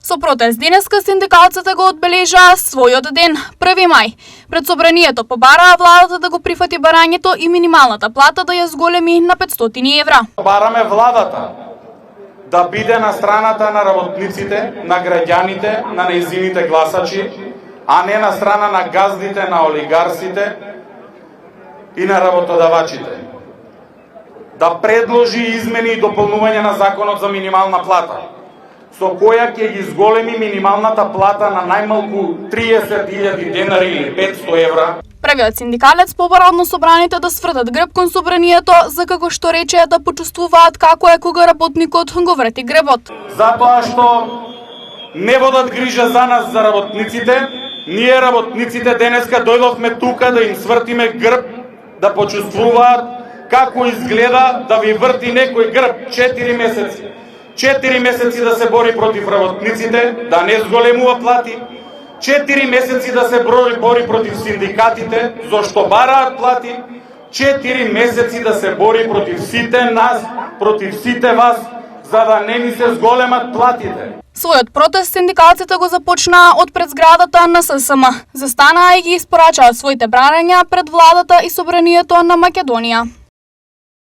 Со протест денеска синдикалците го одбележаа својот ден, 1 мај. Пред собранието побараа владата да го прифати барањето и минималната плата да ја зголеми на 500 евра. Бараме владата да биде на страната на работниците, на граѓаните, на нејзините гласачи, а не на страна на газдите, на олигарсите и на работодавачите. Да предложи измени и дополнување на законот за минимална плата, со која ќе ги зголеми минималната плата на најмалку 30.000 денари или 500 евра. Првиот синдикалец побара од собраните да свртат грб кон собранието, за како што рече да почувствуваат како е кога работникот го врти грбот. Затоа што не водат грижа за нас, за работниците, ние работниците денеска дојдовме тука да им свртиме грб, да почувствуваат како изгледа да ви врти некој грб 4 месеци. 4 месеци да се бори против работниците, да не зголемува плати, 4 месеци да се бори против синдикатите, зашто бараат плати, 4 месеци да се бори против сите нас, против сите вас, за да не ни се зголемат платите. Својот протест синдикалците го започнаа од пред зградата на ССМ. Застанаа и ги испорачаа своите брања пред владата и собранието на Македонија.